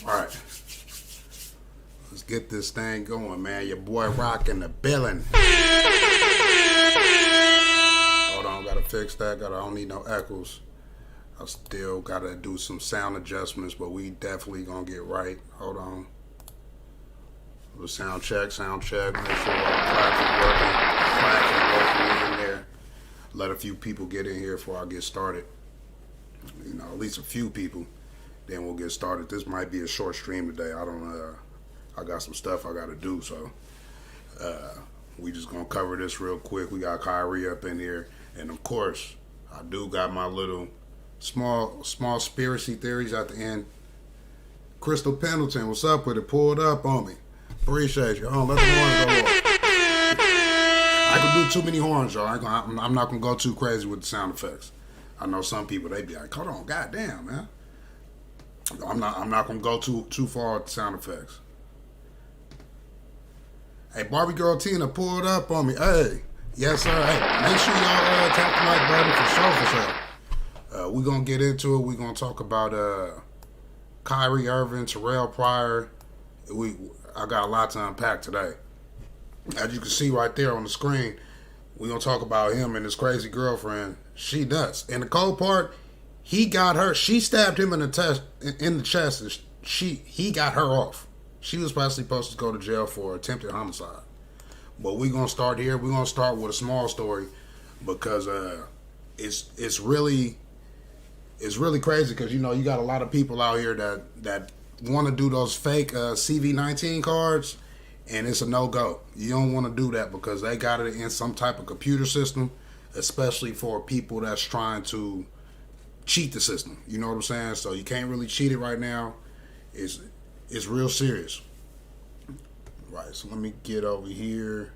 All right. Let's get this thing going, man. Your boy Rock in the building. Hold on, gotta fix that. I don't need no echoes. I still gotta do some sound adjustments, but we definitely gonna get right. Hold on. The sound check. Make sure all the claps is working in there. Let a few people get in here before I get started. You know, at least a few people. Then we'll get started. This might be a short stream today. I don't know. I got some stuff I gotta do, so we just gonna cover this real quick. We got Kyrie up in here, and of course, I do got my little small conspiracy theories at the end. Crystal Pendleton, what's up with it? Pulled up on me. Appreciate you. Let the horns go off. I can do too many horns, y'all. I'm not gonna go too crazy with the sound effects. I know some people, they be like, hold on, goddamn, man. I'm not gonna go too far with the sound effects. Hey, Barbie Girl Tina pulled up on me. Hey, yes sir. Hey, make sure y'all tap the like button for sure. We're gonna get into it. We're gonna talk about Kyrie Irving, Tyrell Pryor. I got a lot to unpack today. As you can see right there on the screen, we're gonna talk about him and his crazy girlfriend. She nuts. And the cold part, he got her. She stabbed him in the chest, and he got her off. She was possibly supposed to go to jail for attempted homicide. But we're gonna start here. We're gonna start with a small story because it's really crazy because you know you got a lot of people out here that want to do those fake CV19 cards, and it's a no-go. You don't want to do that because they got it in some type of computer system, especially for people that's trying to cheat the system. You know what I'm saying? So you can't really cheat it right now. It's real serious. Right, so let me get over here.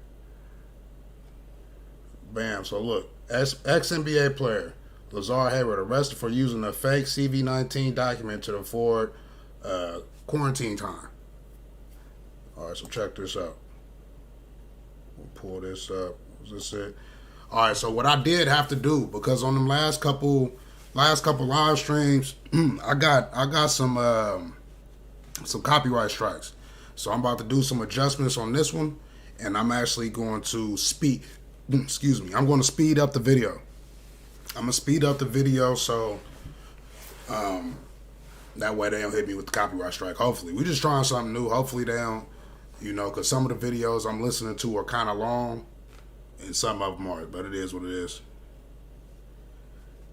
Bam, so look, ex-NBA player Lazar Hayward arrested for using a fake CV19 document to afford quarantine time. All right, so check this out. We'll pull this up. Is this it? All right, so what I did have to do, because on them last couple live streams, I got some copyright strikes. So I'm about to do some adjustments on this one, and I'm actually going to I'm going to speed up the video. I'm going to speed up the video so that way they don't hit me with the copyright strike. Hopefully. We're just trying something new. Hopefully they don't, because some of the videos I'm listening to are kind of long, and some of them aren't, but it is what it is.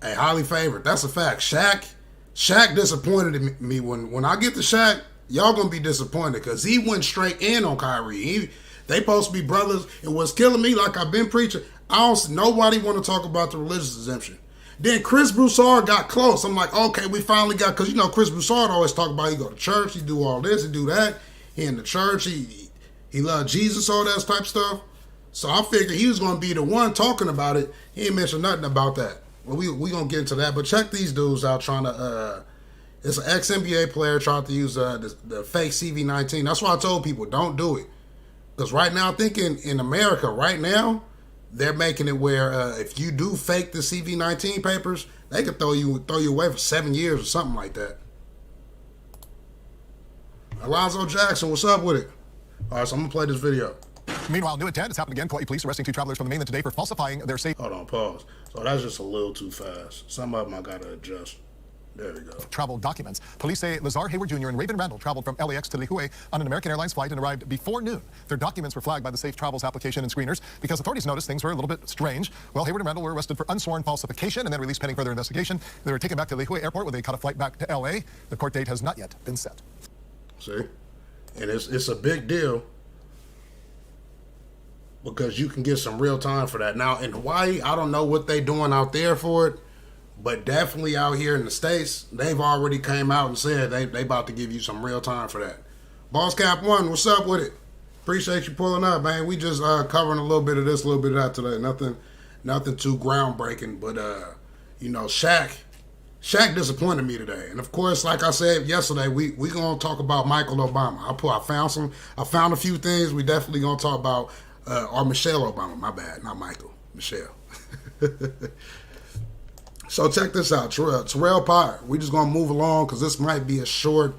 Hey, highly favored. That's a fact. Shaq disappointed me. When I get to Shaq, y'all gonna be disappointed because he went straight in on Kyrie. They supposed to be brothers. And what's killing me, like I've been preaching, nobody want to talk about the religious exemption. Then Chris Broussard got close. I'm like, okay, we finally got, because Chris Broussard always talk about he go to church, he do all this, he do that. He in the church, he love Jesus, all that type stuff. So I figured he was gonna be the one talking about it. He ain't mentioned nothing about that. Well, we gonna get into that, but check these dudes out trying to. It's an ex-NBA player trying to use the fake CV19. That's why I told people don't do it, because right now, I think in America, right now, they're making it where if you do fake the CV19 papers, they could throw you away for 7 years or something like that. Alonzo Jackson, what's up with it? All right, so I'm gonna play this video. Meanwhile, new at 10, it's happened again. Kauai police arresting 2 travelers from the mainland today for falsifying their safe. Hold on, pause. So that's just a little too fast. Some of them I gotta adjust. There we go. Travel documents. Police say Lazar Hayward Jr. and Raven Randall traveled from LAX to Lihue on an American Airlines flight and arrived before noon. Their documents were flagged by the Safe Travels application and screeners because authorities noticed things were a little bit strange. Well, Hayward and Randall were arrested for unsworn falsification and then released pending further investigation. They were taken back to Lihue Airport where they caught a flight back to LA. The court date has not yet been set. See? And it's a big deal because you can get some real time for that. Now, in Hawaii, I don't know what they doing out there for it, but definitely out here in the States, they've already came out and said they about to give you some real time for that. Boss Cap 1, what's up with it? Appreciate you pulling up, man. We just covering a little bit of this, a little bit of that today. Nothing too groundbreaking, but Shaq disappointed me today. And of course, like I said yesterday, we gonna talk about Michael Obama. I found a few things. We definitely gonna talk about or Michelle Obama. My bad, not Michael. Michelle. So check this out, Tyrell Pryor. We just gonna move along because this might be a short.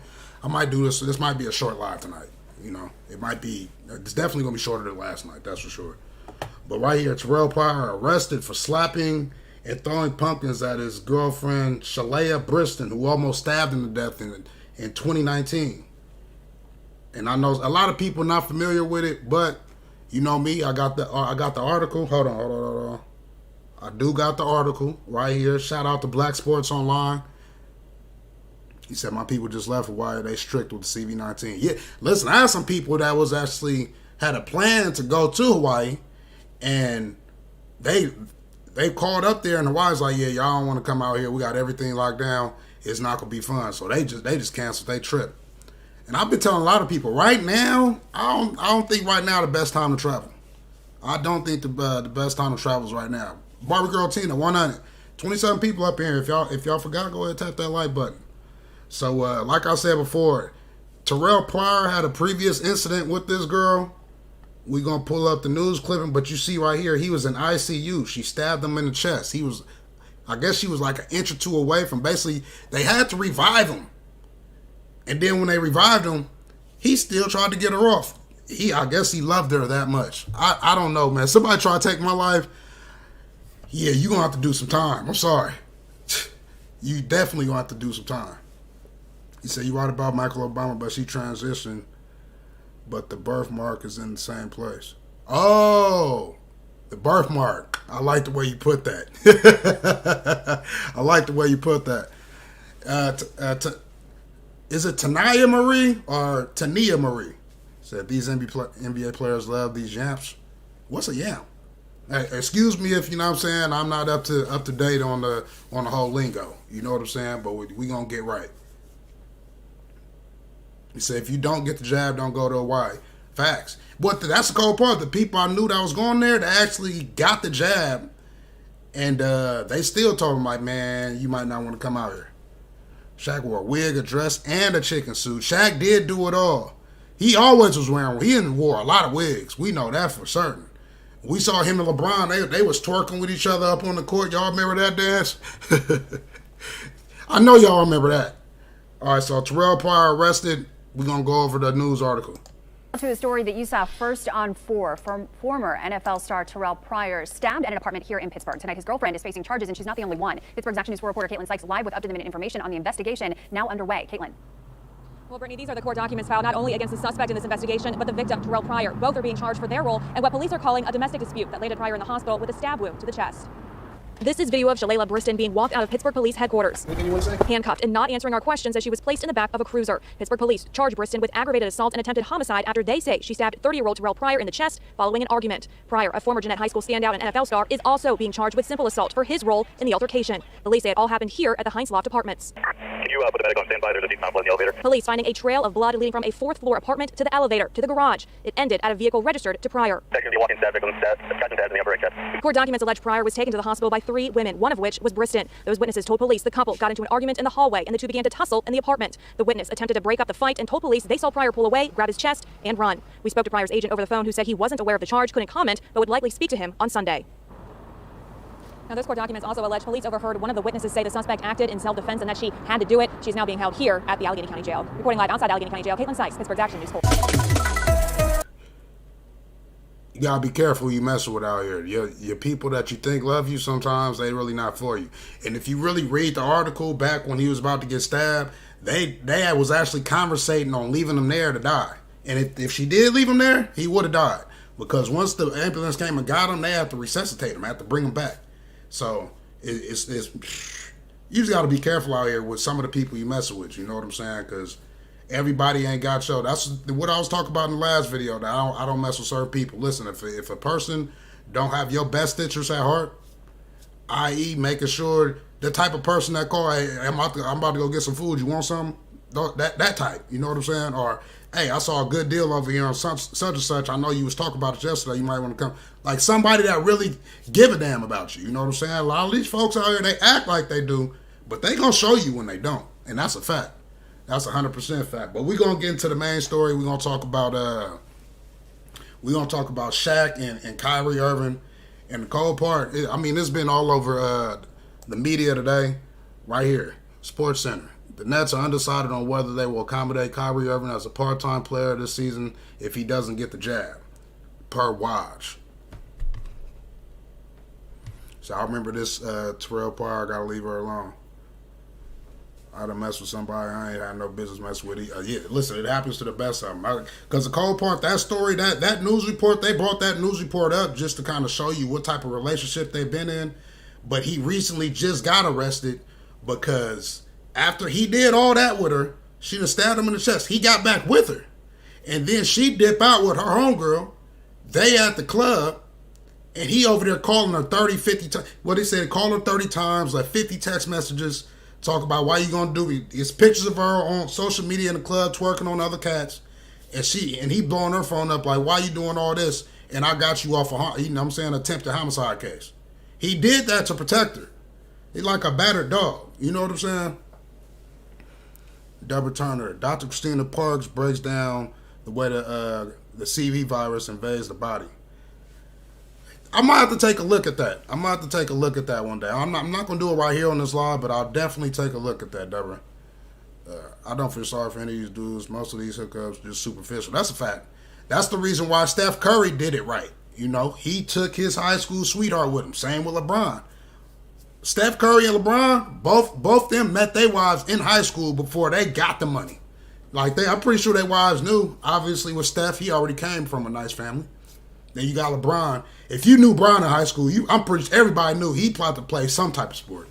I might do this. This might be a short live tonight. You know, it might be. It's definitely gonna be shorter than last night. That's for sure. But right here, Tyrell Pryor arrested for slapping and throwing pumpkins at his girlfriend Shalaya Briston, who almost stabbed him to death in 2019. And I know a lot of people not familiar with it, but you know me, I got the article. Hold on. I do got the article right here. Shout out to Black Sports Online. He said, my people just left Hawaii. They strict with the CV-19. Yeah, listen, I had some people that was actually had a plan to go to Hawaii, and they called up there, and Hawaii's like, yeah, y'all don't want to come out here. We got everything locked down. It's not gonna be fun. So they just canceled their trip. And I've been telling a lot of people right now, I don't think right now the best time to travel. I don't think the best time to travel is right now. Barbie Girl Tina 100, 27 people up here. If y'all forgot, go ahead and tap that like button. So, like I said before, Tyrell Pryor had a previous incident with this girl. We're going to pull up the news clipping, but you see right here, he was in ICU. She stabbed him in the chest. I guess she was like an inch or two away from basically, they had to revive him. And then when they revived him, he still tried to get her off. I guess he loved her that much. I don't know, man. Somebody try to take my life. Yeah, you're going to have to do some time. I'm sorry. You definitely going to have to do some time. He said, you're right about Michael Obama, but she transitioned, but the birthmark is in the same place. Oh, the birthmark. I like the way you put that. I like the way you put that. Is it Tania Marie or Tania Marie? Said, these NBA players love these yamps. What's a yamp? Hey, excuse me if, you know what I'm saying, I'm not up to date on the whole lingo. You know what I'm saying? But we going to get right. He said, if you don't get the jab, don't go to Hawaii. Facts. But that's the cold part. The people I knew that was going there, they actually got the jab. And they still told him, like, man, you might not want to come out here. Shaq wore a wig, a dress, and a chicken suit. Shaq did do it all. He always was wearing, he wore a lot of wigs. We know that for certain. We saw him and LeBron, they was twerking with each other up on the court. Y'all remember that dance? I know y'all remember that. All right, so Tyrell Pryor arrested. We're going to go over the news article. To a story that you saw first on 4 from former NFL star Tyrell Pryor, stabbed at an apartment here in Pittsburgh. Tonight, his girlfriend is facing charges, and she's not the only one. Pittsburgh's Action News 4 reporter Caitlin Sykes live with up-to-the-minute information on the investigation now underway. Caitlin. Well, Brittany, these are the court documents filed not only against the suspect in this investigation, but the victim, Tyrell Pryor. Both are being charged for their role in what police are calling a domestic dispute that landed Pryor in the hospital with a stab wound to the chest. This is video of Shalaya Briston being walked out of Pittsburgh Police headquarters. Anything you want to say? Handcuffed and not answering our questions as she was placed in the back of a cruiser. Pittsburgh Police charge Briston with aggravated assault and attempted homicide after they say she stabbed 30-year-old Tyrell Pryor in the chest following an argument. Pryor, a former Jeanette High School standout and NFL star, is also being charged with simple assault for his role in the altercation. Police say it all happened here at the Heinz Loft Apartments. Can you put the medic on standby? There's a deep amount of blood in the elevator. Police finding a trail of blood leading from a 4th-floor apartment to the elevator to the garage. It ended at a vehicle registered to Pryor. Section the walking stab victim stab, catching tabs in the upper right chest. Court documents allege Pryor was taken to the hospital by 3 women, one of which was Briston. Those witnesses told police the couple got into an argument in the hallway and the two began to tussle in the apartment. The witness attempted to break up the fight and told police they saw Pryor pull away, grab his chest, and run. We spoke to Pryor's agent over the phone, who said he wasn't aware of the charge, couldn't comment, but would likely speak to him on Sunday. Now, those court documents also allege police overheard one of the witnesses say the suspect acted in self-defense and that she had to do it. She's now being held here at the Allegheny County Jail. Reporting live outside Allegheny County Jail, Caitlin Sykes, Pittsburgh's Action News 4. You gotta be careful who you mess with out here. Your people that you think love you, sometimes they really not for you. And if you really read the article back when he was about to get stabbed, they was actually conversating on leaving him there to die. And if she did leave him there, he would have died. Because once the ambulance came and got him, they have to resuscitate him, have to bring him back. So it's you just gotta be careful out here with some of the people you mess with. You know what I'm saying? Because everybody ain't got show. That's what I was talking about in the last video. That I don't mess with certain people. Listen, if a person don't have your best interests at heart, i.e. making sure the type of person that call, hey, I'm about to go get some food. You want something? That type. You know what I'm saying? Or, hey, I saw a good deal over here on such and such. I know you was talking about it yesterday. You might want to come. Like somebody that really give a damn about you. You know what I'm saying? A lot of these folks out here, they act like they do, but they gonna show you when they don't, and that's a fact. That's 100% fact. But we're gonna get into the main story. We're gonna talk about Shaq and Kyrie Irving. And the cold part, it's been all over the media today, right here, Sports Center. The Nets are undecided on whether they will accommodate Kyrie Irving as a part-time player this season if he doesn't get the jab, per Watch. So I remember this Tyrell Pryor, got to leave her alone. I done mess with somebody I ain't had no business messing with. Yeah, listen, it happens to the best of them. Because the cold part, that story, that news report, they brought that news report up just to kind of show you what type of relationship they've been in. But he recently just got arrested because after he did all that with her, she done stabbed him in the chest. He got back with her. And then she dip out with her homegirl. They at the club. And he over there calling her 30, 50 times. What he said, call her 30 times, like 50 text messages. Talk about why you gonna do it. It's pictures of her on social media in the club twerking on other cats, and he blowing her phone up like, why you doing all this? And I got you off attempted homicide case. He did that to protect her. He's like a battered dog. You know what I'm saying? Deborah Turner, Dr. Christina Parks breaks down the way the CV virus invades the body. I might have to take a look at that. One day. I'm not going to do it right here on this live, but I'll definitely take a look at that, Deborah. I don't feel sorry for any of these dudes. Most of these hookups are just superficial. That's a fact. That's the reason why Steph Curry did it right. You know, he took his high school sweetheart with him. Same with LeBron. Steph Curry and LeBron, both them met their wives in high school before they got the money. I'm pretty sure their wives knew. Obviously, with Steph, he already came from a nice family. Then you got LeBron. If you knew Bron in high school, I'm pretty sure everybody knew he planned to play some type of sport.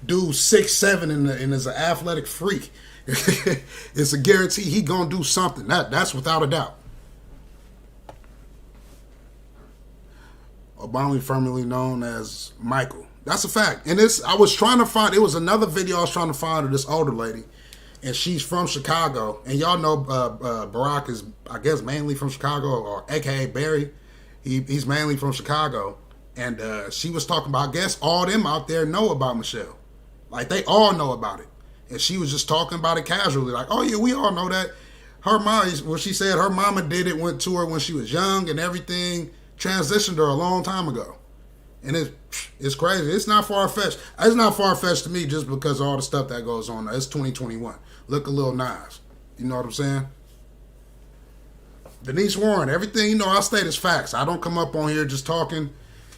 Dude 6'7" and is an athletic freak. It's a guarantee he gonna do something. That's without a doubt. Obama, formerly known as Michael. That's a fact. And I was trying to find, it was another video I was trying to find of this older lady. And she's from Chicago. And y'all know Barack is, I guess, mainly from Chicago, or a.k.a. Barry. He's mainly from Chicago. And she was talking about, I guess all them out there know about Michelle. Like, they all know about it. And she was just talking about it casually. Like, oh, yeah, we all know that. Her mom, well, she said her mama did it, went to her when she was young and everything. Transitioned her a long time ago. And it's crazy. It's not far-fetched. It's not far-fetched to me just because of all the stuff that goes on. It's 2021. Look a little nice. You know what I'm saying? Denise Warren, everything, I state is facts. I don't come up on here just talking.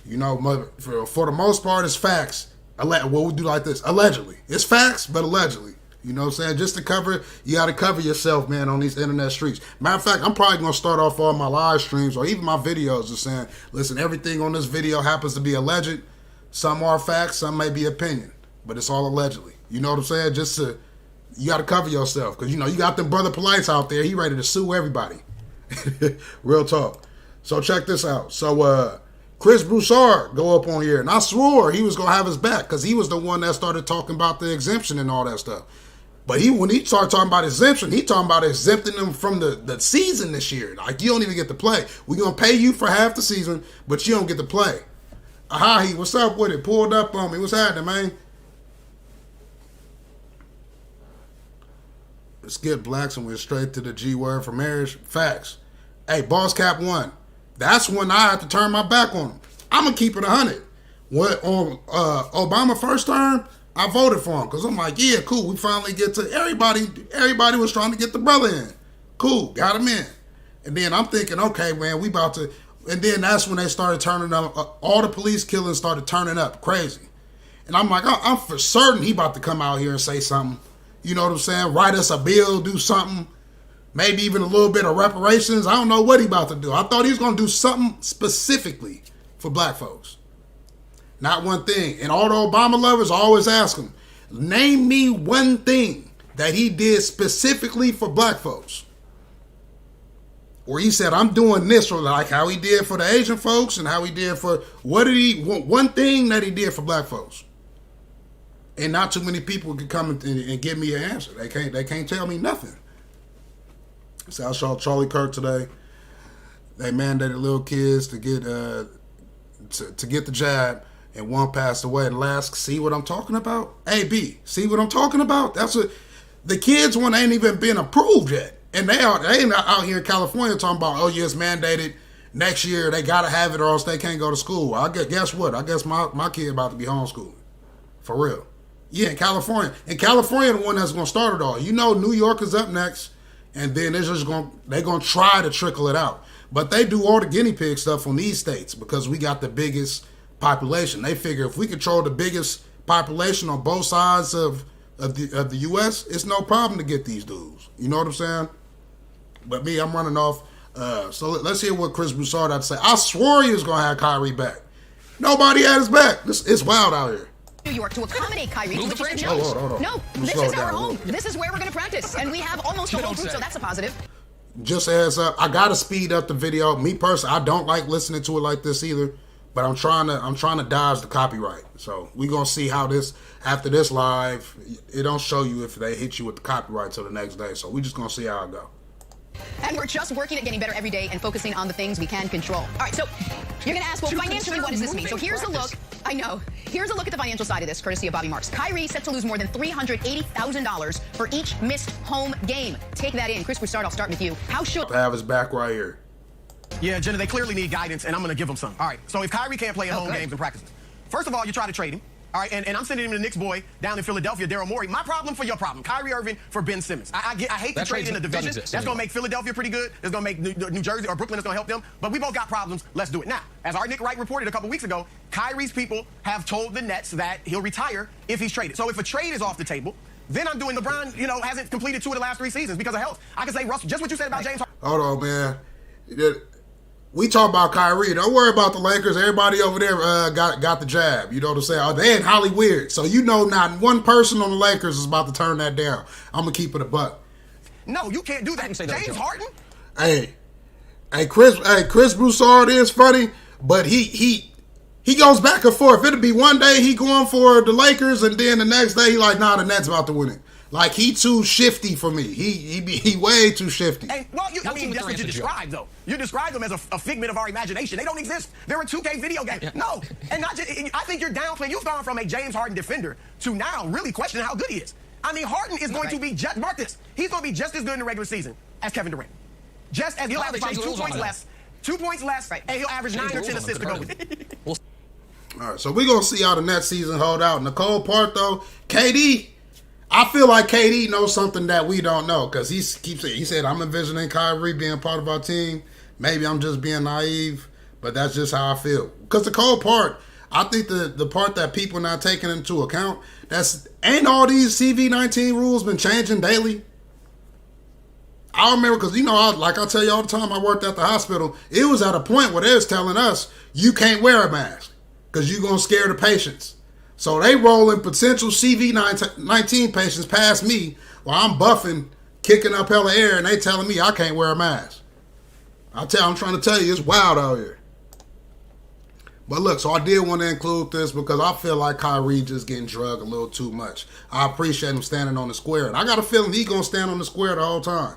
For the most part, it's facts. What we do like this, allegedly. It's facts, but allegedly. You know what I'm saying? Just to cover it, you got to cover yourself, man, on these internet streets. Matter of fact, I'm probably going to start off all my live streams or even my videos just saying, listen, everything on this video happens to be alleged. Some are facts, some may be opinion, but it's all allegedly. You know what I'm saying? You got to cover yourself because, you got them brother polites out there. He ready to sue everybody. Real talk. So check this out. So Chris Broussard go up on here, and I swore he was going to have his back because he was the one that started talking about the exemption and all that stuff. But when he started talking about exemption, he talking about exempting them from the season this year. Like, you don't even get to play. We're going to pay you for half the season, but you don't get to play. Ahahi, what's up with it? Pulled up on me. What's happening, man? Let's get blacks and went straight to the G word for marriage. Facts. Hey, Boss Cap 1. That's when I had to turn my back on him. I'm going to keep it 100. On Obama first term, I voted for him because I'm like, yeah, cool. We finally get to everybody. Everybody was trying to get the brother in. Cool, got him in. And then I'm thinking, okay, man, we about to. And then that's when they started turning up. All the police killings started turning up crazy. And I'm like, I'm for certain he about to come out here and say something. You know what I'm saying? Write us a bill, do something. Maybe even a little bit of reparations. I don't know what he about to do. I thought he was going to do something specifically for black folks. Not one thing. And all the Obama lovers always ask him, name me one thing that he did specifically for black folks. Or he said, I'm doing this, or like how he did for the Asian folks and how he did for, one thing that he did for black folks. And not too many people can come and give me an answer. They can't tell me nothing. So I saw Charlie Kirk today. They mandated little kids to get the jab, and one passed away. And last, see what I'm talking about? AB, see what I'm talking about? The kids one ain't even been approved yet. And they ain't out here in California talking about, oh yeah, it's mandated. Next year they gotta have it or else they can't go to school. Guess what? I guess my kid about to be homeschooled. For real. Yeah, in California. And California the one that's going to start it all. You know New York is up next, and then they're going to try to trickle it out. But they do all the guinea pig stuff on these states because we got the biggest population. They figure if we control the biggest population on both sides of the U.S., it's no problem to get these dudes. You know what I'm saying? But me, I'm running off. So let's hear what Chris Broussard had to say. I swore he was going to have Kyrie back. Nobody had his back. It's wild out here. New York to accommodate Kyrie. Hold on. No, this is our home. This is where we're going to practice. And we have almost a whole group, so that's a positive. Just as I gotta speed up the video. Me personally, I don't like listening to it like this either. But I'm trying to dodge the copyright. So we're gonna see how this after this live, it don't show you if they hit you with the copyright till the next day. So we just gonna see how it go. And we're just working at getting better every day and focusing on the things we can control. All right, so you're going to ask, well, financially, what does this mean? So here's a look. I know. Here's a look at the financial side of this, courtesy of Bobby Marks. Kyrie set to lose more than $380,000 for each missed home game. Take that in. Chris Broussard, I'll start with you. How should... I have his back right here. Yeah, Jenna, they clearly need guidance, and I'm going to give them some. All right, so if Kyrie can't play at home games and practices, first of all, you try to trade him. All right, and I'm sending him to the Knicks boy down in Philadelphia, Daryl Morey. My problem for your problem, Kyrie Irving for Ben Simmons. I hate the trade in the division. That's going to make Philadelphia pretty good. It's going to make New Jersey or Brooklyn. It's going to help them. But we both got problems. Let's do it. Now, as our Nick Wright reported a couple weeks ago, Kyrie's people have told the Nets that he'll retire if he's traded. So if a trade is off the table, then I'm doing LeBron, hasn't completed 2 of the last 3 seasons because of health. I can say, Russell, just what you said about James Harden. Hold on, man. We talk about Kyrie. Don't worry about the Lakers. Everybody over there got the jab. You know what I'm saying? They ain't Hollywood. So not one person on the Lakers is about to turn that down. I'm going to keep it a buck. No, you can't do that. James Harden? Hey, Chris Broussard is funny, but he goes back and forth. It'll be one day he going for the Lakers, and then the next day he like, nah, the Nets about to win it. Like, he too shifty for me. He way too shifty. Hey, well, that's what you described, though. You described them as a figment of our imagination. They don't exist. They're a 2K video game. Yeah. No, and not just, I think you're downplaying. You've gone from a James Harden defender to now really questioning how good he is. I mean, Harden is going to be just, mark this, he's going to be just as good in the regular season as Kevin Durant. Just as he'll average probably 2 points less. 2 points less, and he'll average 9 or 10 assists to go with it. All right, so we're going to see how the next season hold out. And the cold part, though, KD, I feel like KD knows something that we don't know because he said, I'm envisioning Kyrie being part of our team. Maybe I'm just being naive, but that's just how I feel. Because the cold part, I think the part that people not taking into account, ain't all these CV-19 rules been changing daily? I remember because, like I tell you all the time, I worked at the hospital. It was at a point where they was telling us, you can't wear a mask because you're going to scare the patients. So they rolling potential CV-19 patients past me while I'm buffing, kicking up hella air, and they telling me I can't wear a mask. I'm trying to tell you, it's wild out here. But look, so I did want to include this because I feel like Kyrie just getting drugged a little too much. I appreciate him standing on the square, and I got a feeling he's going to stand on the square the whole time.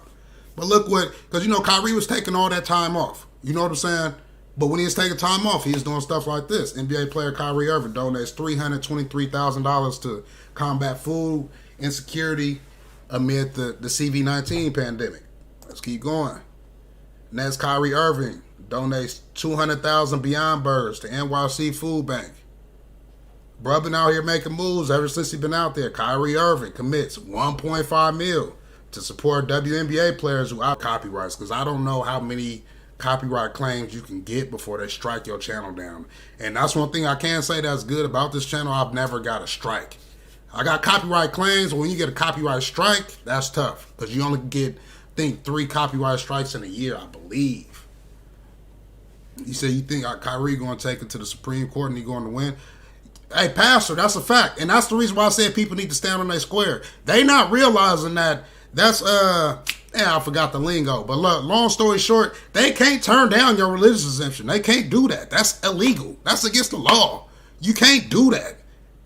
But look because Kyrie was taking all that time off. You know what I'm saying? But when he was taking time off, he was doing stuff like this. NBA player Kyrie Irving donates $323,000 to combat food insecurity amid the CV-19 pandemic. Let's keep going. Next, Kyrie Irving donates $200,000 Beyond Birds to NYC Food Bank. Bruh been out here making moves ever since he been out there. Kyrie Irving commits $1.5 million to support WNBA players who have copyrights because I don't know how many copyright claims you can get before they strike your channel down. And that's one thing I can say that's good about this channel. I've never got a strike. I got copyright claims, but when you get a copyright strike, that's tough because you only get, I think, 3 copyright strikes in a year, I believe. You say you think Kyrie going to take it to the Supreme Court and he going to win? Hey, Pastor, that's a fact. And that's the reason why I said people need to stand on their square. They not realizing that that's, I forgot the lingo. But look, long story short, they can't turn down your religious exemption. They can't do that. That's illegal. That's against the law. You can't do that.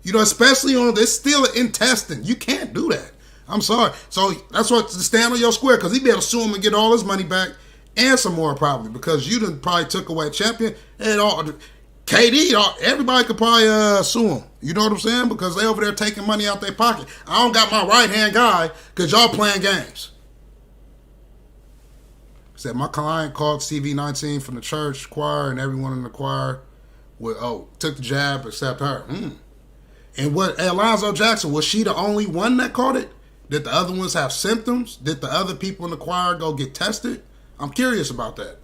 Especially on this still in testing. You can't do that. I'm sorry. So that's what to stand on your square because he be able to sue him and get all his money back and some more probably because you done probably took away champion and all. KD, everybody could probably sue him. You know what I'm saying? Because they over there taking money out their pocket. I don't got my right-hand guy because y'all playing games. Said my client called CV-19 from the church choir and everyone in the choir took the jab except her. And what Alonzo Jackson, was she the only one that caught it? Did the other ones have symptoms? Did the other people in the choir go get tested? I'm curious about that.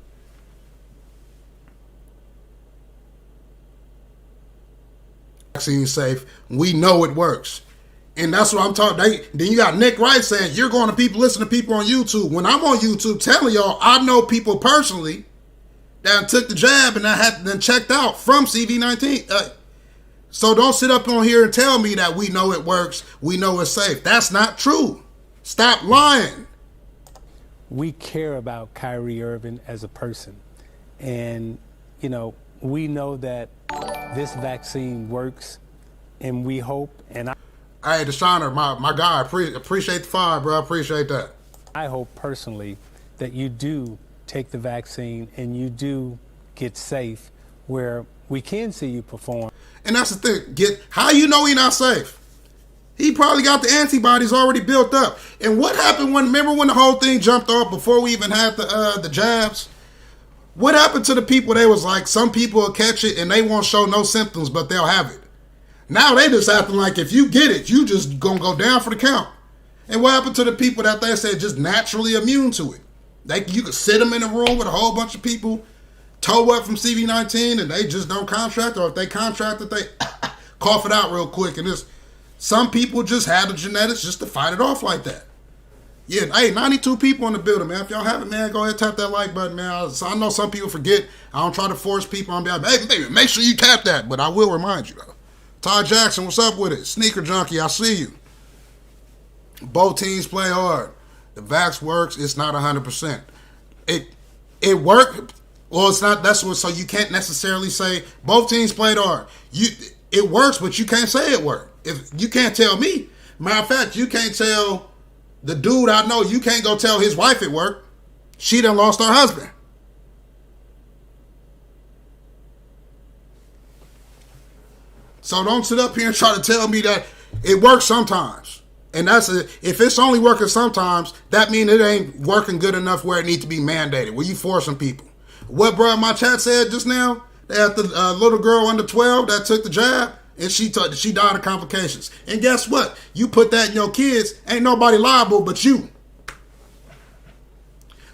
Vaccine safe. We know it works. And that's what I'm talking. Then you got Nick Wright saying, you're going to people, listen to people on YouTube. When I'm on YouTube telling y'all, I know people personally that took the jab and that had then checked out from CV19. So don't sit up on here and tell me that we know it works, we know it's safe. That's not true. Stop lying. We care about Kyrie Irving as a person. And, you know, we know that this vaccine works, and we hope, and Hey, Deshauna, my guy, appreciate the fire, bro. I appreciate that. I hope personally that you do take the vaccine and you do get safe where we can see you perform. And that's the thing. How you know he not safe? He probably got the antibodies already built up. And what happened remember when the whole thing jumped off before we even had the jabs? What happened to the people? They was like, some people will catch it and they won't show no symptoms, but they'll have it. Now they just acting like if you get it, you just gonna go down for the count. And what happened to the people that they said just naturally immune to it? You could sit them in a room with a whole bunch of people, toe up from CV19, and they just don't contract, or if they contract it, they cough it out real quick. And some people just have the genetics just to fight it off like that. Yeah, hey, 92 people in the building, man. If y'all haven't, man, go ahead and tap that like button, man. I know some people forget. I don't try to force people. I'm like, hey, baby, make sure you tap that, but I will remind you, though. Ty Jackson, what's up with it? Sneaker Junkie, I see you. Both teams play hard. The vax works. It's not 100%. It worked. Well, it's not. That's what. So you can't necessarily say both teams played hard. It works, but you can't say it worked. If you can't tell me. Matter of fact, you can't tell the dude I know. You can't go tell his wife it worked. She done lost her husband. So don't sit up here and try to tell me that it works sometimes. And if it's only working sometimes, that means it ain't working good enough where it needs to be mandated, where you forcing people. What bro in my chat said just now, that the little girl under 12 that took the jab, and she died of complications. And guess what? You put that in your kids, ain't nobody liable but you.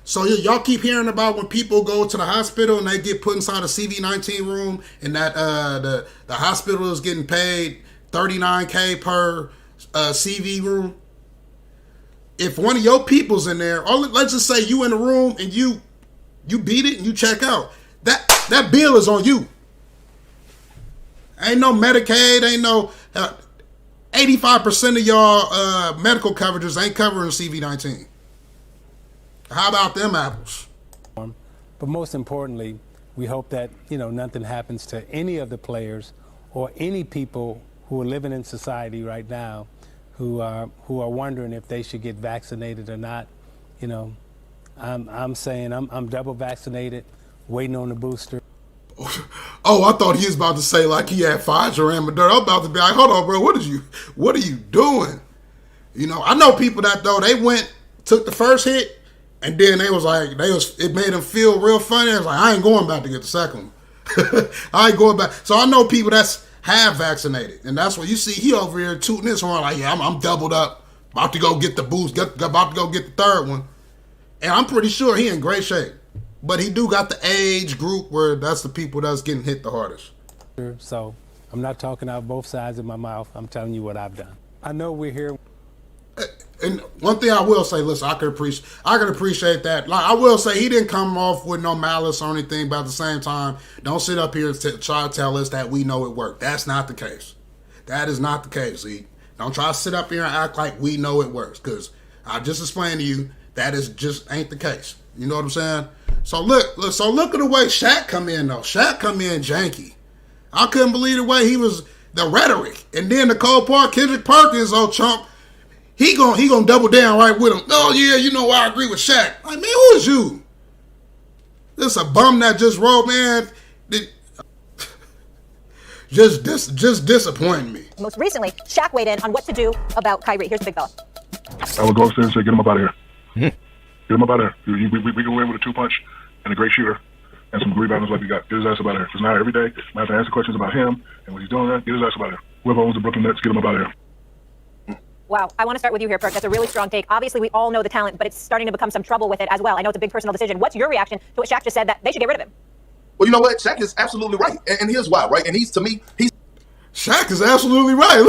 So y'all keep hearing about when people go to the hospital and they get put inside a CV19 room, and that the hospital is getting paid $39K per CV room. If one of your people's in there, or let's just say you in the room and you beat it and you check out, that bill is on you. Ain't no Medicaid, ain't no 85% of y'all medical coverages ain't covering CV19. How about them apples? But most importantly, we hope that, nothing happens to any of the players or any people who are living in society right now who are wondering if they should get vaccinated or not. I'm saying I'm double vaccinated, waiting on the booster. Oh, I thought he was about to say like he had Pfizer and Moderna. I'm about to be like, hold on, bro, what are you doing? I know people that though they took the first hit. And then it made them feel real funny. It was like, I ain't going back to get the second one. I ain't going back. So I know people that's have vaccinated. And that's what you see. He over here tooting his horn like, yeah, I'm doubled up. About to go get the boost. About to go get the third one. And I'm pretty sure he in great shape. But he do got the age group where that's the people that's getting hit the hardest. So I'm not talking out both sides of my mouth. I'm telling you what I've done. I know we're here. And one thing I will say, listen, I could appreciate that. Like I will say, he didn't come off with no malice or anything, but at the same time, don't sit up here and try to tell us that we know it worked. That's not the case. That is not the case. See, don't try to sit up here and act like we know it works, because I just explained to you that is just ain't the case. You know what I'm saying? So look at the way Shaq come in though. Shaq come in janky. I couldn't believe the way he was, the rhetoric, and then the cold part, Kendrick Perkins, old chump. He gonna double down right with him. Oh yeah, I agree with Shaq. Like, man, who is you? This a bum that just rolled, man. Just disappointing me. Most recently, Shaq weighed in on what to do about Kyrie. Here's the big fella. I would go upstairs and say, get him up out of here. Get him up out of here. We can win with a 2-punch and a great shooter and some rebounders like we got. Get his ass up out of here. Because now every day, I have to answer questions about him and what he's doing there. Get his ass up out of here. Whoever owns the Brooklyn Nets, get them up out of here. Wow, I want to start with you here, Perk. That's a really strong take. Obviously, we all know the talent, but it's starting to become some trouble with it as well. I know it's a big personal decision. What's your reaction to what Shaq just said, that they should get rid of him? Well, you know what? Shaq is absolutely right. And here's why, right? And to me, Shaq is absolutely right.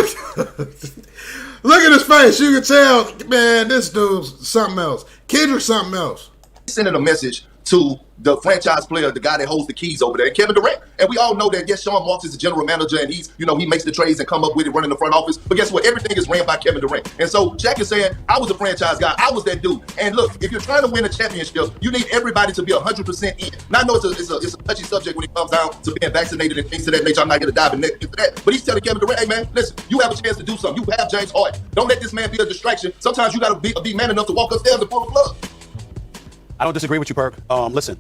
Look at his face. You can tell, man, this dude's something else. Kendrick something else. He's sending a message to the franchise player, the guy that holds the keys over there, Kevin Durant. And we all know that, yes, Sean Marks is the general manager, and he's, he makes the trades and come up with it, running the front office. But guess what? Everything is ran by Kevin Durant. And so Shaq is saying, I was a franchise guy. I was that dude. And look, if you're trying to win a championship, you need everybody to be 100% in. Now, I know it's a touchy subject when it comes down to being vaccinated and things of that nature. I'm not going to dive into that. But he's telling Kevin Durant, hey, man, listen, you have a chance to do something. You have James Harden. Don't let this man be a distraction. Sometimes you got to be man enough to walk upstairs and pull the plug. I don't disagree with you, Perk. Listen,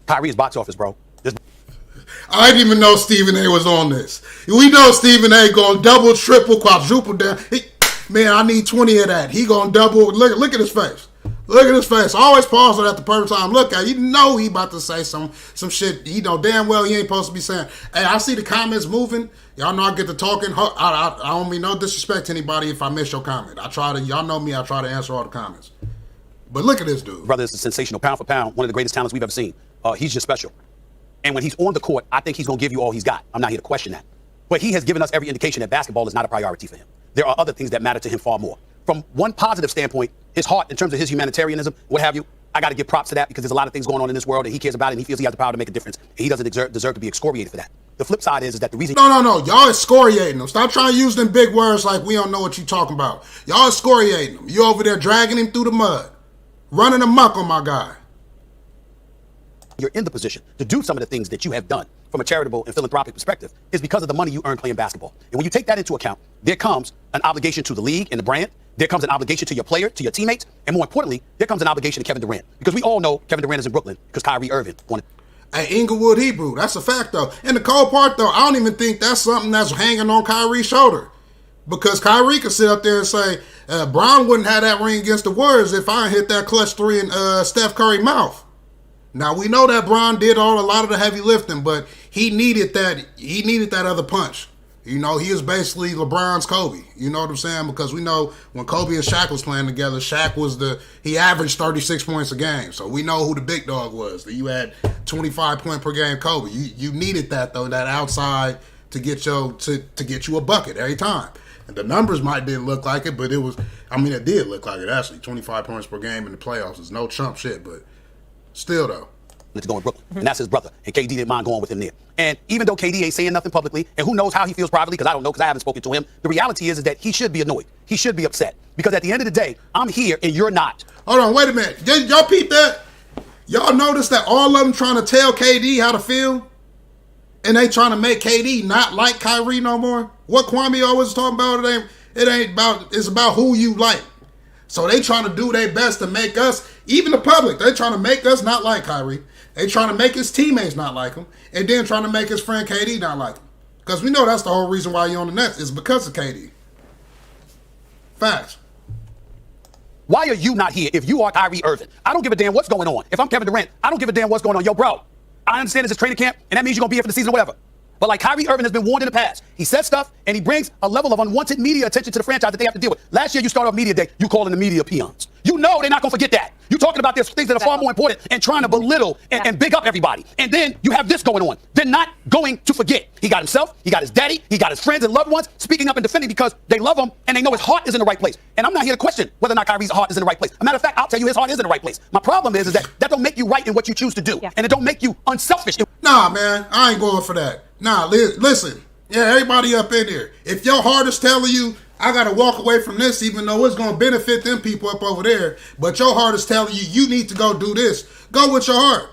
Kyrie is box office, bro. I didn't even know Stephen A was on this. We know Stephen A going double, triple, quadruple down. Man, I need 20 of that. He going double. Look at his face. Look at his face. Always pause it at the perfect time. Look at it. You know he about to say some shit. He know damn well he ain't supposed to be saying. Hey, I see the comments moving. Y'all know I get to talking. I don't mean no disrespect to anybody if I miss your comment. Y'all know me, I try to answer all the comments. But look at this dude. Brother is sensational. Pound for pound, one of the greatest talents we've ever seen. He's just special. And when he's on the court, I think he's going to give you all he's got. I'm not here to question that. But he has given us every indication that basketball is not a priority for him. There are other things that matter to him far more. From one positive standpoint, his heart, in terms of his humanitarianism, what have you, I got to give props to that, because there's a lot of things going on in this world and he cares about it and he feels he has the power to make a difference. And he doesn't deserve to be excoriated for that. The flip side is that the reason... No. Y'all excoriating him. Stop trying to use them big words like we don't know what you're talking about. Y'all excoriating him. You over there dragging him through the mud. Running amok on my guy. You're in the position to do some of the things that you have done from a charitable and philanthropic perspective is because of the money you earn playing basketball. And when you take that into account, there comes an obligation to the league and the brand. There comes an obligation to your player, to your teammates. And more importantly, there comes an obligation to Kevin Durant. Because we all know Kevin Durant is in Brooklyn because Kyrie Irving wanted. Hey, Inglewood Hebrew, that's a fact though. And the cold part though, I don't even think that's something that's hanging on Kyrie's shoulder. Because Kyrie could sit up there and say, Brown wouldn't have that ring against the Warriors if I hit that clutch three in Steph Curry's mouth. Now, we know that Brown did a lot of the heavy lifting, but he needed that other punch. He was basically LeBron's Kobe. You know what I'm saying? Because we know when Kobe and Shaq was playing together, Shaq he averaged 36 points a game. So we know who the big dog was. You had 25 point per game Kobe. You needed that though, that outside to get you a bucket every time. And the numbers didn't look like it, but it did look like it actually. 25 points per game in the playoffs is no chump shit, but still though. To go in Brooklyn, and that's his brother, and KD didn't mind going with him there. And even though KD ain't saying nothing publicly, and who knows how he feels privately, because I don't know, because I haven't spoken to him, the reality is that he should be annoyed. He should be upset, because at the end of the day, I'm here and you're not. Hold on, wait a minute. Did y'all peep that? Y'all notice that all of them trying to tell KD how to feel? And they trying to make KD not like Kyrie no more? What Kwame always talking about, it's about who you like. So they trying to do their best to make us, even the public, they trying to make us not like Kyrie. They trying to make his teammates not like him, and then trying to make his friend KD not like him. Because we know that's the whole reason why you're on the Nets is because of KD. Facts. Why are you not here if you are Kyrie Irving? I don't give a damn what's going on. If I'm Kevin Durant, I don't give a damn what's going on. Yo, bro, I understand this is training camp, and that means you're going to be here for the season or whatever. But like Kyrie Irving has been warned in the past, he says stuff and he brings a level of unwanted media attention to the franchise that they have to deal with. Last year you started off media day, you calling the media peons. You know they're not going to forget that. You're talking about there's things that are far more important and trying to belittle and big up everybody. And then you have this going on. They're not going to forget. He got himself, he got his daddy, he got his friends and loved ones speaking up and defending because they love him and they know his heart is in the right place. And I'm not here to question whether or not Kyrie's heart is in the right place. As a matter of fact, I'll tell you his heart is in the right place. My problem is that don't make you right in what you choose to do. And it don't make you unselfish. Nah, man, I ain't going for that. Nah, listen. Yeah, everybody up in here. If your heart is telling you, I got to walk away from this even though it's going to benefit them people up over there, but your heart is telling you, you need to go do this, go with your heart.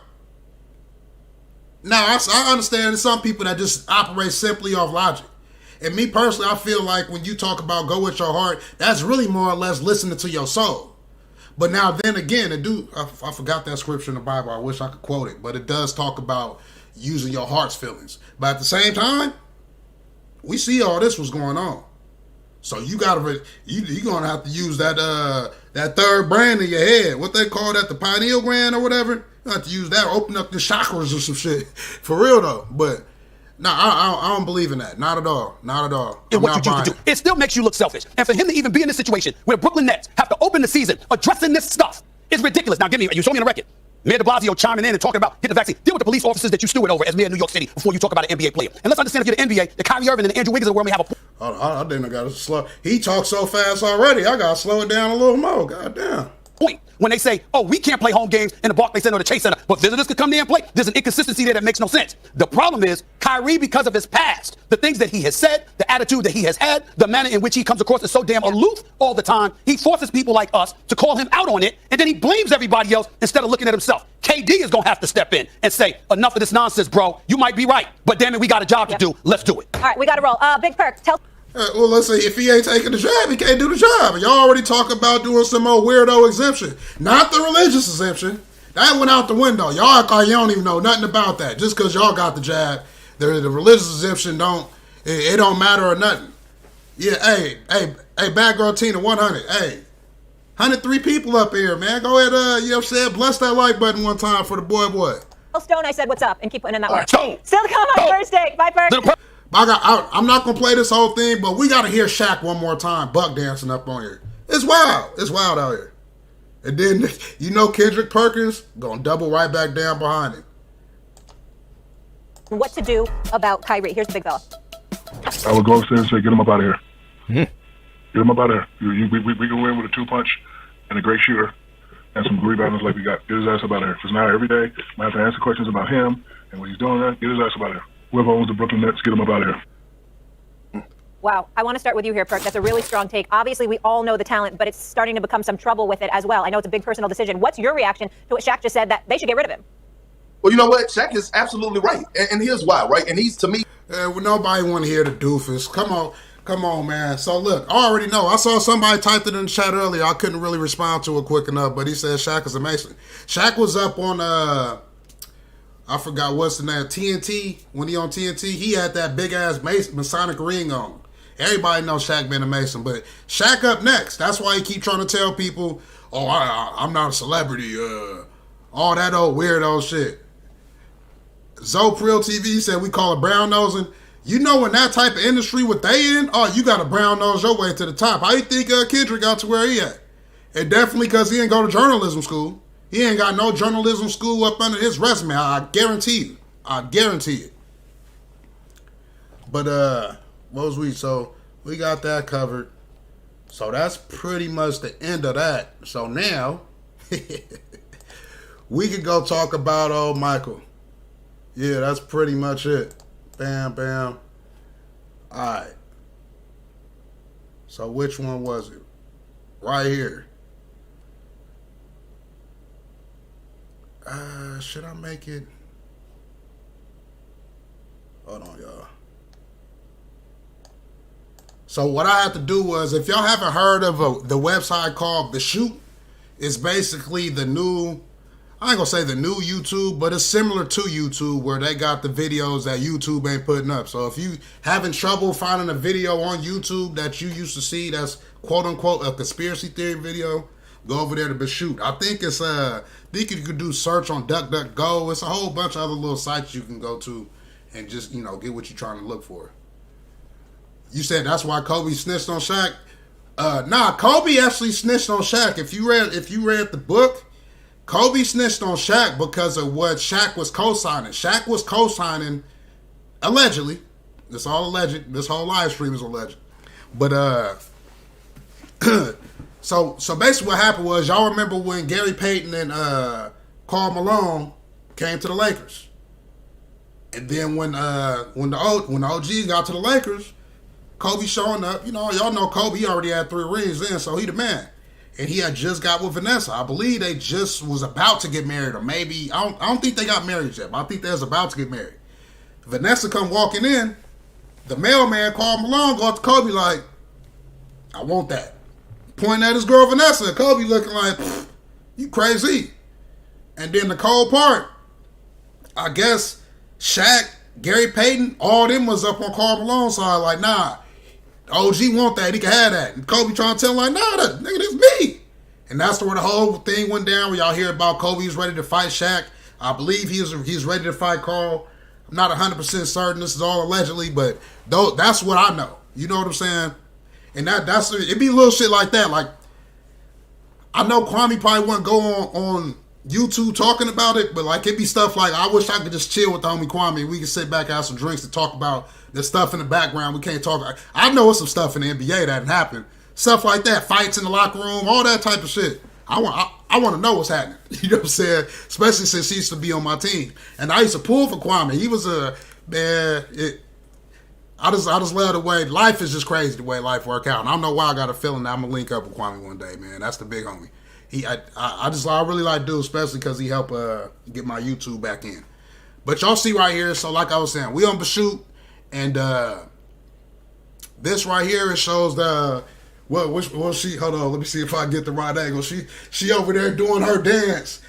Now, I understand there's some people that just operate simply off logic. And me personally, I feel like when you talk about go with your heart, that's really more or less listening to your soul. But now then again, I forgot that scripture in the Bible. I wish I could quote it, but it does talk about using your heart's feelings. But at the same time, we see all this was going on. So you're gonna have to use that third brain in your head. What they call that, the pineal gland or whatever. You have to use that, open up the chakras or some shit. For real though. But No, I don't believe in that. Not at all. Not at all. In what you choose to do. It still makes you look selfish. And for him to even be in this situation where Brooklyn Nets have to open the season addressing this stuff is ridiculous. Now, you show me on the record. Mayor de Blasio chiming in and talking about get the vaccine. Deal with the police officers that you steward over as mayor of New York City before you talk about an NBA player. And let's understand, if you're the NBA, the Kyrie Irving and the Andrew Wiggins of the world may have a... I didn't got to slow. He talks so fast already. I got to slow it down a little more. Goddamn. Point when they say, oh, we can't play home games in the Barclays Center or the Chase Center, but visitors could come there and play. There's an inconsistency there that makes no sense. The problem is Kyrie, because of his past, the things that he has said, the attitude that he has had, the manner in which he comes across is so damn aloof all the time. He forces people like us to call him out on it, and then he blames everybody else instead of looking at himself. KD is going to have to step in and say, enough of this nonsense, bro. You might be right, but damn it, we got a job to do. Let's do it. All right, we got to roll. Big Perk, tell... Well, let's see. If he ain't taking the job, he can't do the job. Y'all already talk about doing some more weirdo exemption. Not the religious exemption. That went out the window. Y'all act like you don't even know nothing about that. Just because y'all got the jab, the religious exemption it don't matter or nothing. Yeah, hey, Bad Girl Tina 100. Hey, 103 people up here, man. Go ahead, you know what I'm saying? Bless that like button one time for the boy. Stone, I said what's up, and keep putting in that work. Stone. Still to come on Thursday. Bye, Perk. I'm not going to play this whole thing, but we got to hear Shaq one more time, buck dancing up on here. It's wild. It's wild out here. And then, Kendrick Perkins going to double right back down behind him. What to do about Kyrie? Here's the big fella. I would go upstairs and say, get him up out of here. Get him up out of here. We can win with a 2-punch and a great shooter and some rebounders like we got. Get his ass up out of here. Because now every day, I have to answer questions about him and what he's doing there. Get his ass up out of here. Whoever owns the Brooklyn Nets, get him up out of here. Wow. I want to start with you here, Perk. That's a really strong take. Obviously, we all know the talent, but it's starting to become some trouble with it as well. I know it's a big personal decision. What's your reaction to what Shaq just said, that they should get rid of him? Well, you know what? Shaq is absolutely right. And here's why, right? And he's, to me... nobody want to hear the doofus. Come on, man. So, look, I already know. I saw somebody typed it in the chat earlier. I couldn't really respond to it quick enough, but he said Shaq is a Mason. Shaq was up on... I forgot what's the name, TNT. When he on TNT, he had that big-ass Masonic ring on. Everybody knows Shaq being a Mason, but Shaq up next. That's why he keep trying to tell people, oh, I'm not a celebrity. All that old weirdo shit. Zoe Pryo TV said we call it brown nosing. You know, in that type of industry, what they in, you got to brown nose your way to the top. How you think Kendrick got to where he at? And definitely because he didn't go to journalism school. He ain't got no journalism school up under his resume. I guarantee you. I guarantee it. But, what was we? So, we got that covered. So, that's pretty much the end of that. So, now, we could go talk about old Michael. Yeah, that's pretty much it. Bam, bam. All right. So, which one was it? Right here. Should I make it? Hold on, y'all. So what I had to do was, if y'all haven't heard of the website called The Shoot, it's basically the new, I ain't gonna say the new YouTube, but it's similar to YouTube, where they got the videos that YouTube ain't putting up. So if you having trouble finding a video on YouTube that you used to see that's quote unquote a conspiracy theory video, go over there to The Shoot. I think it's you could do search on DuckDuckGo. It's a whole bunch of other little sites you can go to and just, get what you're trying to look for. You said that's why Kobe snitched on Shaq? Nah, Kobe actually snitched on Shaq. If you read the book, Kobe snitched on Shaq because of what Shaq was co-signing. Shaq was co-signing, allegedly. It's all alleged. This whole live stream is alleged. But So basically what happened was, y'all remember when Gary Payton and Karl Malone came to the Lakers. And then when the OGs got to the Lakers, Kobe showing up, y'all know Kobe, he already had 3 rings in, so he the man. And he had just got with Vanessa. I believe they just was about to get married, or maybe, I don't think they got married yet, but I think they was about to get married. Vanessa come walking in, the mailman, Karl Malone, go up to Kobe like, I want that. Pointing at his girl Vanessa, and Kobe looking like, you crazy. And then the cold part, I guess Shaq, Gary Payton, all them was up on Karl Malone's side, like, nah, OG want that, he can have that. And Kobe trying to tell him, like, nah, that nigga, this me. And that's where the whole thing went down, where y'all hear about Kobe's ready to fight Shaq. I believe he's ready to fight Karl. I'm not 100% certain. This is all allegedly, but that's what I know. You know what I'm saying? And that's it. Be little shit like that. Like, I know Kwame probably wouldn't go on YouTube talking about it, but like, it'd be stuff like, I wish I could just chill with the homie Kwame. We could sit back, have some drinks, and talk about the stuff in the background. We can't talk. I know some stuff in the NBA that happened. Stuff like that, fights in the locker room, all that type of shit. I want to know what's happening. You know what I'm saying? Especially since he used to be on my team, and I used to pull for Kwame. He was a man. I just love the way life is just crazy the way life work out. And I don't know why I got a feeling that I'm gonna link up with Kwame one day, man. That's the big homie. I really like dude, especially because he helped get my YouTube back in. But y'all see right here. So like I was saying, we on Bashoot, and this right here, it shows the. Well, she, hold on, let me see if I get the right angle. She over there doing her dance,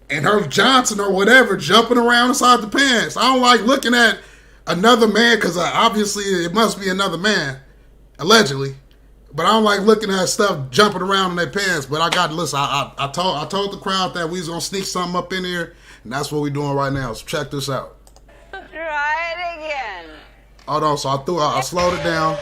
and her Johnson or whatever jumping around inside the pants. I don't like looking at another man, because obviously it must be another man, allegedly. But I don't like looking at stuff jumping around in their pants. But I got to listen. I told the crowd that we was gonna sneak something up in here, and that's what we doing right now. So check this out. Try it again. Hold on. So I slowed it down.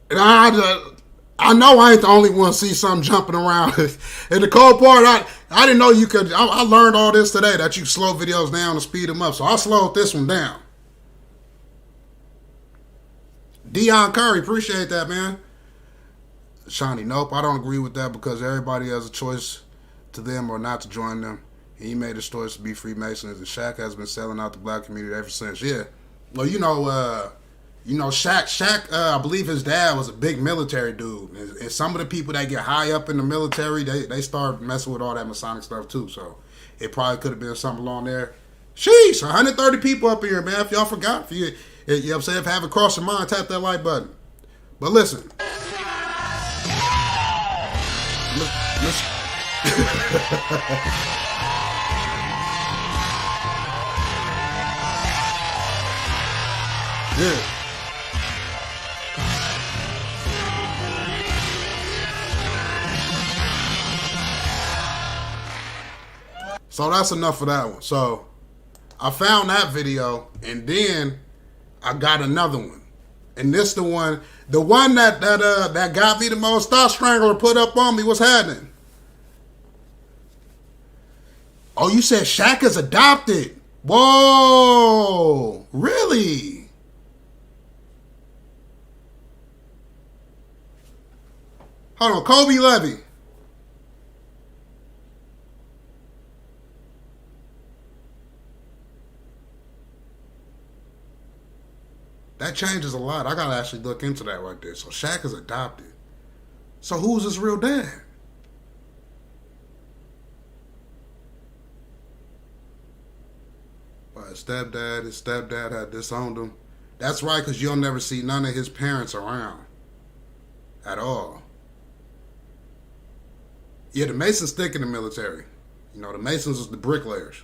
And I know I ain't the only one see something jumping around. And the cold part, I didn't know you could. I learned all this today, that you slow videos down to speed them up. So I slowed this one down. Deion Curry, appreciate that, man. Shawnee, nope, I don't agree with that, because everybody has a choice to them or not to join them. He made his choice to be Freemasons, and Shaq has been selling out the black community ever since. Yeah, well, you know, Shaq, I believe his dad was a big military dude. And some of the people that get high up in the military, they start messing with all that Masonic stuff too. So it probably could have been something along there. Sheesh, 130 people up here, man. If y'all forgot, you know what I'm saying? If you have it cross your mind, tap that like button. But listen. Yeah. So that's enough of that one. So I found that video, and then I got another one. And this the one that got me the most. Thought Strangler put up on me. What's happening? Oh, you said Shaq is adopted. Whoa, really? Hold on, Kobe Levy. That changes a lot. I gotta actually look into that right there. So Shaq is adopted. So who's his real dad? Well, his stepdad had disowned him. That's right, because you'll never see none of his parents around. At all. Yeah, the Masons stick in the military. You know, the Masons was the bricklayers.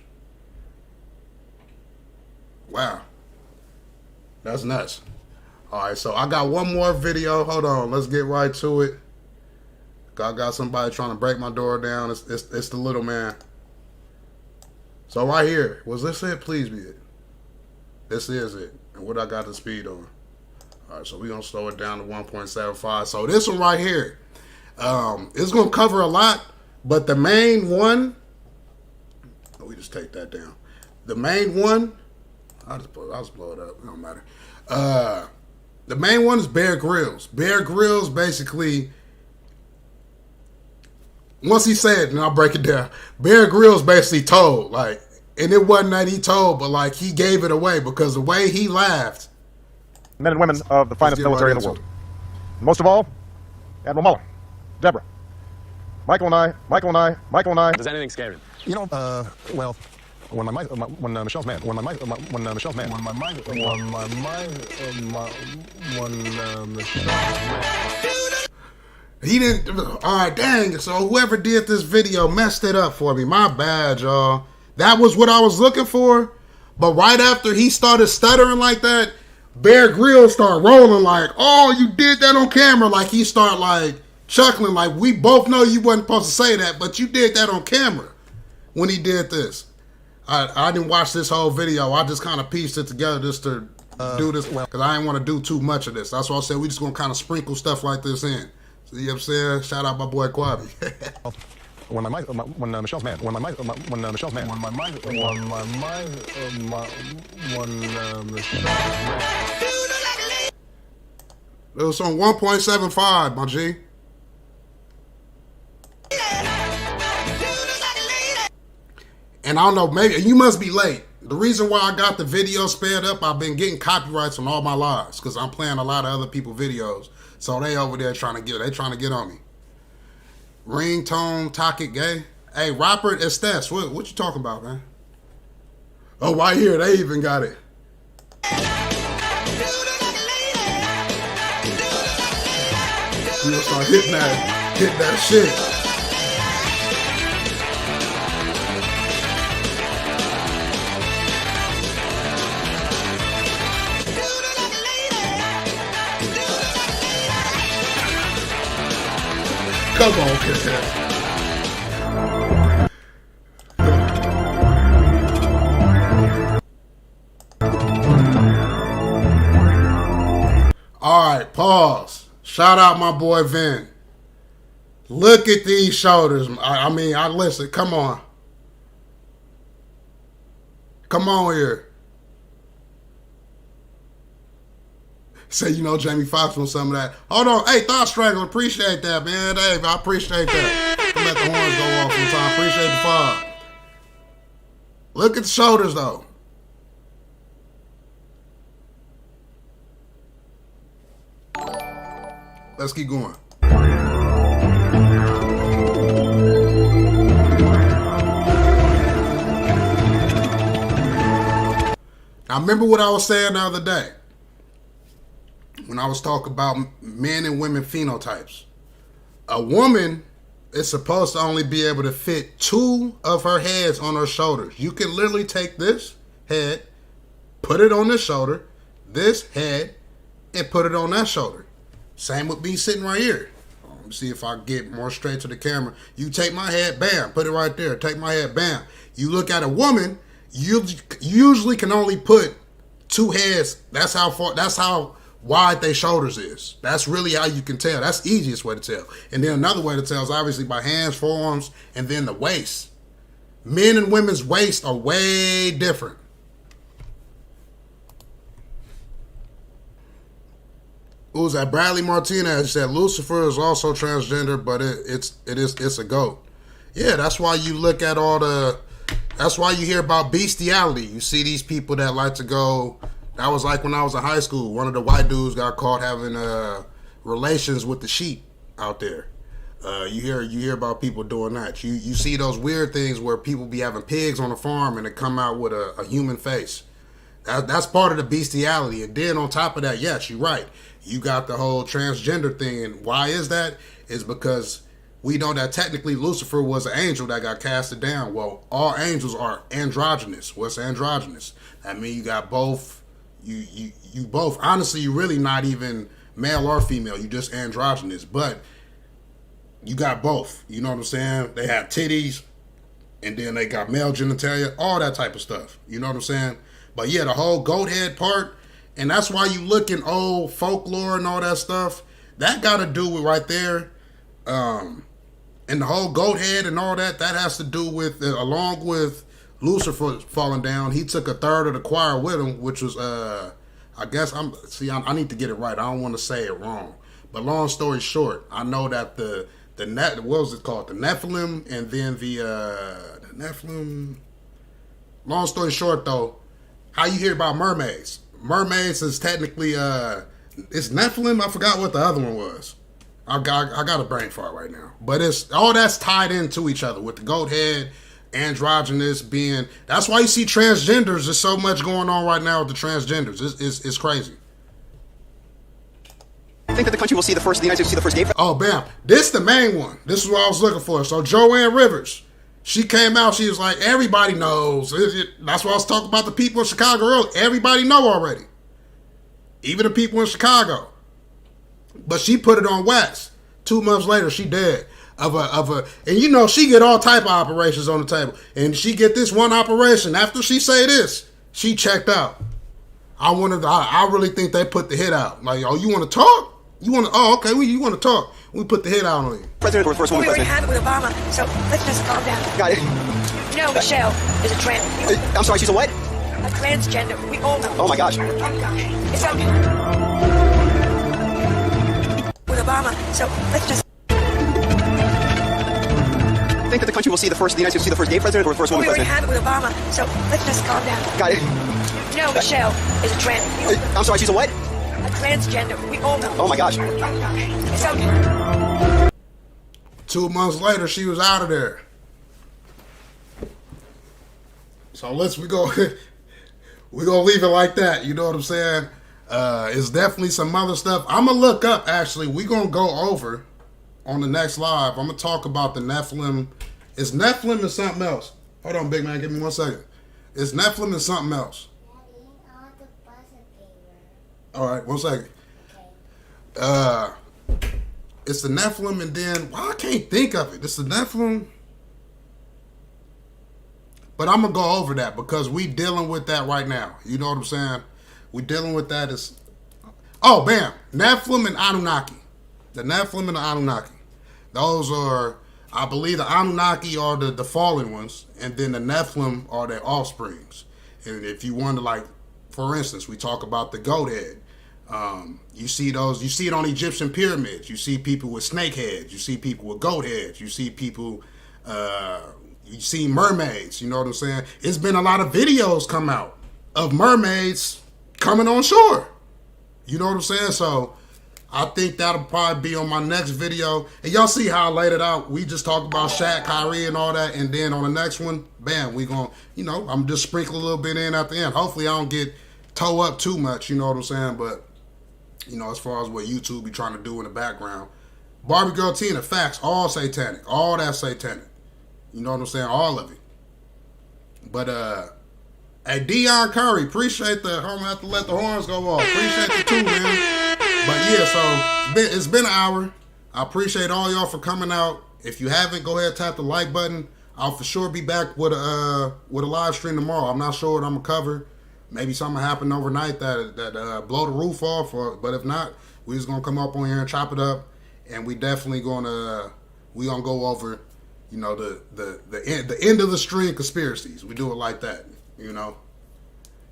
Wow. That's nuts. All right, so I got one more video. Hold on, let's get right to it. I got somebody trying to break my door down. It's the little man. So right here, was this it? Please be it. This is it. And what I got the speed on. All right, so we're going to slow it down to 1.75. So this one right here, it's going to cover a lot, but the main one, we just take that down. The main one, I'll just blow it up. It don't matter. The main one is Bear Grylls. Bear Grylls basically, once he said it, and I'll break it down. Bear Grylls basically told, like, and it wasn't that he told, but like he gave it away because the way he laughed. Men and women of the finest military in the world. Most of all, Admiral Muller, Deborah, Michael and I. Does anything scare him? You know, well, when Michelle's mad, He didn't. All right, dang. So whoever did this video messed it up for me. My bad, y'all. That was what I was looking for. But right after he started stuttering like that, Bear Grylls started rolling like, oh, you did that on camera. Like he started like chuckling like, we both know you wasn't supposed to say that, but you did that on camera when he did this. I didn't watch this whole video. I just kind of pieced it together just to do this because I didn't want to do too much of this. That's why I said we just going to kind of sprinkle stuff like this in. You know what I'm saying? Shout out my boy Quabi. When Michelle's mad. When Michelle's mad. It was on 1.75, my G. And I don't know, maybe you must be late. The reason why I got the video sped up, I've been getting copyrights on all my lives because I'm playing a lot of other people's videos. So they over there trying to get on me. Ringtone, Tocket Gay. Hey, Robert Estes, what you talking about, man? Oh, right here, they even got it. You gonna start hitting that shit. Come on, kid. All right, pause. Shout out my boy Vin. Look at these shoulders. I mean, listen. Come on. Come on here. Say, you know, Jamie Foxx on some of that. Hold on. Hey, Thought Strangler, appreciate that, man. Hey, I appreciate that. Don't let the horns go off sometime. Appreciate the fire. Look at the shoulders, though. Let's keep going. I remember what I was saying the other day when I was talking about men and women phenotypes. A woman is supposed to only be able to fit 2 of her heads on her shoulders. You can literally take this head, put it on this shoulder, this head, and put it on that shoulder. Same with me sitting right here. Let me see if I get more straight to the camera. You take my head, bam, put it right there. Take my head, bam. You look at a woman, you usually can only put 2 heads. That's how wide their shoulders is. That's really how you can tell. That's the easiest way to tell. And then another way to tell is obviously by hands, forearms, and then the waist. Men and women's waists are way different. Who's that? Bradley Martinez said Lucifer is also transgender, but it's a goat. Yeah, that's why you look at that's why you hear about bestiality. You see these people that like to go. That was like when I was in high school. One of the white dudes got caught having relations with the sheep out there. You hear about people doing that. You see those weird things where people be having pigs on the farm and they come out with a human face. That's part of the bestiality. And then on top of that, yes, you're right. You got the whole transgender thing. And why is that? Is because we know that technically Lucifer was an angel that got casted down. Well, all angels are androgynous. What's androgynous? I mean, you got both. You both. Honestly, you're really not even male or female. You just androgynous. But you got both. You know what I'm saying? They have titties, and then they got male genitalia, all that type of stuff. You know what I'm saying? But yeah, the whole goat head part, and that's why you look in old folklore and all that stuff. That got to do with right there. And the whole goat head and all that, that has to do with, along with Lucifer falling down, he took a third of the choir with him, which was, I guess, I need to get it right. I don't want to say it wrong. But long story short, I know that what was it called? The Nephilim, and then the Nephilim. Long story short, though, how you hear about mermaids? Mermaids is technically, it's Nephilim. I forgot what the other one was. I got a brain fart right now. But it's all that's tied into each other with the goat head, androgynous being. That's why you see transgenders. There's so much going on right now with the transgenders. It's crazy. think that the country will see the United States will see the first gay. Oh, bam. This the main one. This is what I was looking for. So Joanne Rivers, she came out. She was like, everybody knows. That's why I was talking about the people in Chicago earlier. Everybody know already. Even the people in Chicago. But she put it on wax. 2 months later, she dead. And you know, she get all type of operations on the table. And she get this one operation. After she say this, she checked out. I really think they put the hit out. Like, oh, you want to talk? Okay, you want to talk. We put the hit out on you. President or first woman We already president. had it with Obama, so let's just calm down. Got it. You know, Michelle is a trans. I'm sorry, she's a what? A transgender. We all know. Oh my gosh. It's okay. With Obama, so let's just. Think that the country will see the United States will see the first gay president or the first woman We already president. had it with Obama, so let's just calm down. Got it. You know, Michelle is a trans. I'm sorry, she's a what? A transgender. We all know. Oh my gosh. It's okay. 2 months later, she was out of there. So we gonna leave it like that. You know what I'm saying? It's definitely some other stuff. I'm gonna look up. Actually, we gonna go over on the next live. I'm gonna talk about the Nephilim. It's Nephilim and something else. Hold on, big man. Give me 1 second. It's Nephilim and something else. All right, 1 second. It's the Nephilim, and then I can't think of it. It's the Nephilim, but I'm gonna go over that because we dealing with that right now. You know what I'm saying? We dealing with that. Bam, Nephilim and Anunnaki. The Nephilim and the Anunnaki. Those are, I believe, the Anunnaki are the fallen ones, and then the Nephilim are their offsprings. And if you wonder, like, for instance, we talk about the goat head. You see it on Egyptian pyramids. You see people with snake heads. You see people with goat heads. You see people, you see mermaids. You know what I'm saying? It's been a lot of videos come out of mermaids coming on shore. You know what I'm saying? So I think that'll probably be on my next video. And y'all see how I laid it out. We just talked about Shaq, Kyrie, and all that. And then on the next one, bam, we gonna, I'm just sprinkle a little bit in at the end. Hopefully I don't get toe up too much, you know what I'm saying? But, as far as what YouTube be trying to do in the background. Barbie Girl Tina, facts, all satanic. All that satanic. You know what I'm saying? All of it. But, hey, Dion Curry, appreciate the, I'm going to have to let the horns go off. Appreciate the too, man. But yeah, so it's been an hour. I appreciate all y'all for coming out. If you haven't, go ahead, tap the like button. I'll for sure be back with a live stream tomorrow. I'm not sure what I'm going to cover. Maybe something happened overnight that blow the roof off, but if not, we're just gonna come up on here and chop it up, and we definitely gonna go over, the end of the string conspiracies. We do it like that,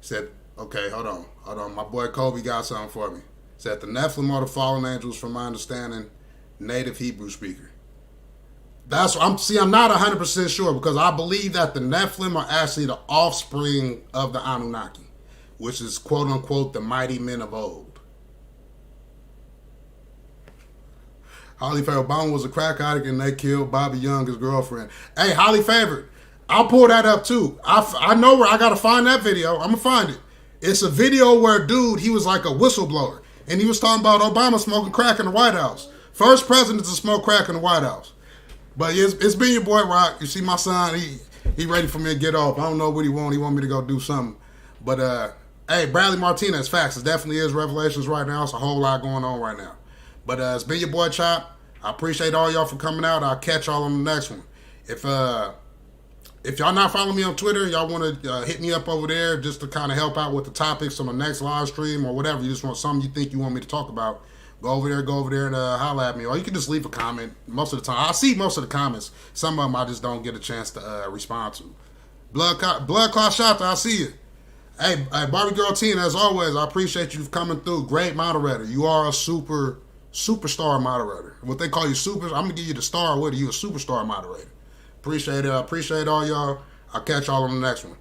Said, okay, hold on. My boy Kobe got something for me. Said the Nephilim are the fallen angels, from my understanding, native Hebrew speaker. I'm not 100% sure because I believe that the Nephilim are actually the offspring of the Anunnaki, which is quote unquote the mighty men of old. Holly Favorite Obama was a crack addict and they killed Bobby Young, his girlfriend. Hey, Holly Favorite, I'll pull that up too. I know where I gotta find that video. I'm gonna find it. It's a video where a dude, he was like a whistleblower, and he was talking about Obama smoking crack in the White House. First president to smoke crack in the White House. But it's been your boy Rock. You see my son, he ready for me to get off. I don't know what he want. He want me to go do something. But hey, Bradley Martinez, facts. It definitely is Revelations right now. It's a whole lot going on right now. But it's been your boy Chop. I appreciate all y'all for coming out. I'll catch y'all on the next one. If y'all not following me on Twitter, y'all want to hit me up over there just to kind of help out with the topics on the next live stream or whatever. You just want something you think you want me to talk about. Go over there and holler at me. Or you can just leave a comment. Most of the time, I see most of the comments. Some of them I just don't get a chance to respond to. Blood Clot Shot, I see you. Hey, Barbie Girl Tina, as always, I appreciate you coming through. Great moderator. You are a superstar moderator. What they call you super, I'm going to give you the star with you, a superstar moderator. Appreciate it. I appreciate all y'all. I'll catch y'all on the next one.